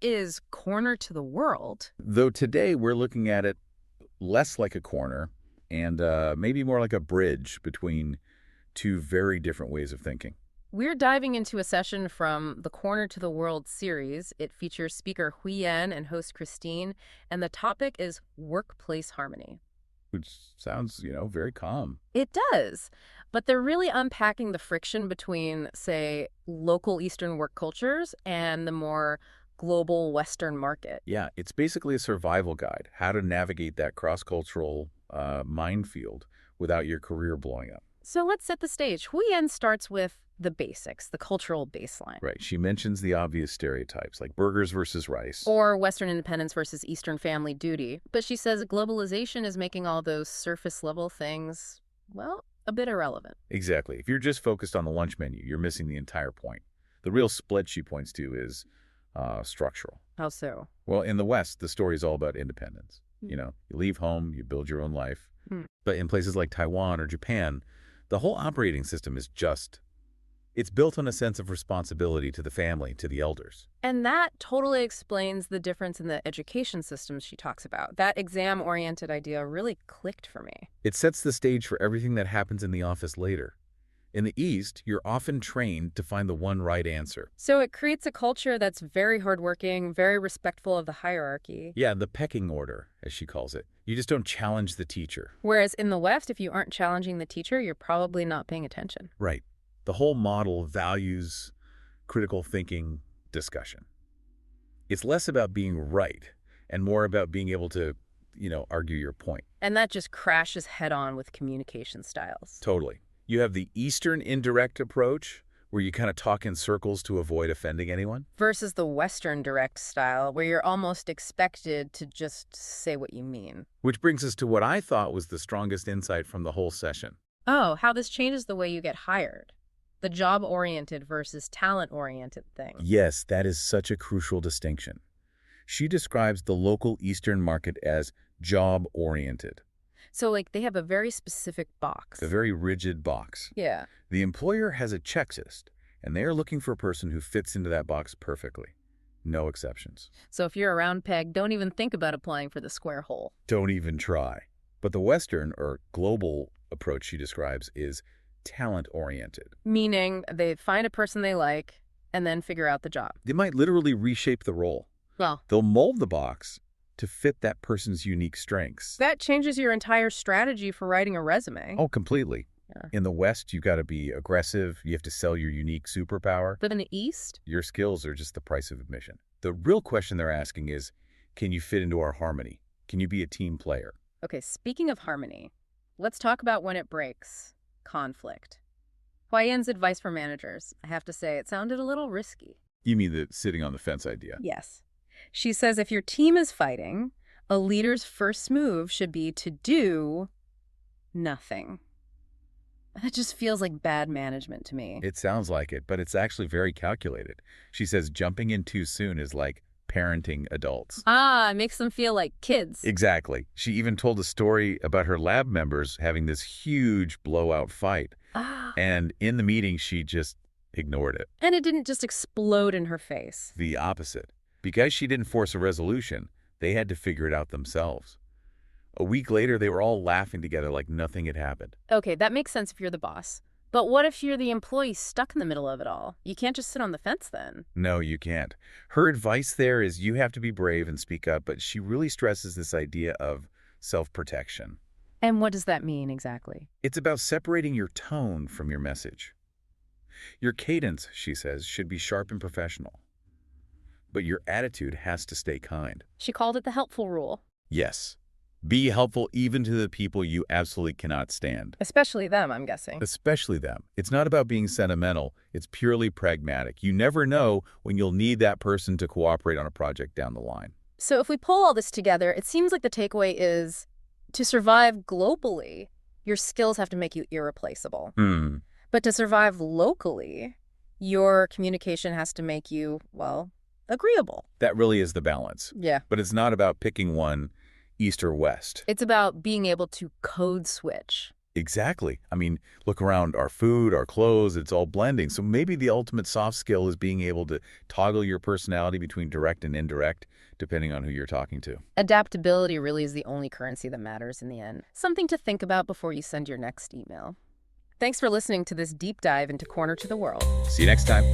is corner to the world. Though today we're looking at it less like a corner and maybe more like a bridge between two very different ways of thinking. We're diving into a session from the Corner to the World series. It features speaker Huyen and host Christine, and the topic is workplace harmony. Which sounds, very calm. It does, but they're really unpacking the friction between, say, local Eastern work cultures and the more global Western market. Yeah, it's basically a survival guide, how to navigate that cross-cultural minefield without your career blowing up. So let's set the stage. Huyen starts with the basics, the cultural baseline. Right. She mentions the obvious stereotypes, like burgers versus rice. Or Western independence versus Eastern family duty. But she says globalization is making all those surface-level things, well, a bit irrelevant. Exactly. If you're just focused on the lunch menu, you're missing the entire point. The real split she points to is structural. How so? Well, in the West, the story is all about independence. You leave home, you build your own life. But in places like Taiwan or Japan, the whole operating system is it's built on a sense of responsibility to the family, to the elders. And that totally explains the difference in the education systems she talks about. That exam-oriented idea really clicked for me. It sets the stage for everything that happens in the office later. In the East, you're often trained to find the one right answer. So it creates a culture that's very hardworking, very respectful of the hierarchy. Yeah, the pecking order, as she calls it. You just don't challenge the teacher. Whereas in the West, if you aren't challenging the teacher, you're probably not paying attention. Right. The whole model values critical thinking discussion. It's less about being right and more about being able to, argue your point. And that just crashes head-on with communication styles. Totally. You have the Eastern indirect approach, where you kind of talk in circles to avoid offending anyone. Versus the Western direct style, where you're almost expected to just say what you mean. Which brings us to what I thought was the strongest insight from the whole session. Oh, how this changes the way you get hired. The job-oriented versus talent-oriented thing. Yes, that is such a crucial distinction. She describes the local Eastern market as job-oriented. So, they have a very specific box. A very rigid box. Yeah. The employer has a checklist, and they are looking for a person who fits into that box perfectly. No exceptions. So if you're a round peg, don't even think about applying for the square hole. Don't even try. But the Western, or global, approach she describes is talent-oriented. Meaning they find a person they like and then figure out the job. They might literally reshape the role. Well, they'll mold the box to fit that person's unique strengths. That changes your entire strategy for writing a resume. Oh, completely. Yeah. In the West, you've got to be aggressive. You have to sell your unique superpower. But in the East? Your skills are just the price of admission. The real question they're asking is, can you fit into our harmony? Can you be a team player? Okay, speaking of harmony, let's talk about when it breaks. Conflict. Huyen's advice for managers. I have to say, it sounded a little risky. You mean the sitting on the fence idea? Yes. She says if your team is fighting, a leader's first move should be to do nothing. That just feels like bad management to me. It sounds like it, but it's actually very calculated. She says jumping in too soon is like parenting adults. It makes them feel like kids. Exactly. She even told a story about her lab members having this huge blowout fight. And in the meeting, she just ignored it. And it didn't just explode in her face. The opposite. Because she didn't force a resolution, they had to figure it out themselves. A week later, they were all laughing together like nothing had happened. Okay, that makes sense if you're the boss. But what if you're the employee stuck in the middle of it all? You can't just sit on the fence then. No, you can't. Her advice there is you have to be brave and speak up, but she really stresses this idea of self-protection. And what does that mean exactly? It's about separating your tone from your message. Your cadence, she says, should be sharp and professional. But your attitude has to stay kind. She called it the helpful rule. Yes. Be helpful even to the people you absolutely cannot stand. Especially them, I'm guessing. Especially them. It's not about being sentimental. It's purely pragmatic. You never know when you'll need that person to cooperate on a project down the line. So if we pull all this together, it seems like the takeaway is to survive globally, your skills have to make you irreplaceable. But to survive locally, your communication has to make you, well, agreeable. That really is the balance. Yeah. But it's not about picking one, East or West. It's about being able to code switch. Exactly. I mean, look around our food, our clothes, it's all blending. So maybe the ultimate soft skill is being able to toggle your personality between direct and indirect, depending on who you're talking to. Adaptability really is the only currency that matters in the end. Something to think about before you send your next email. Thanks for listening to this deep dive into Corner to the World. See you next time.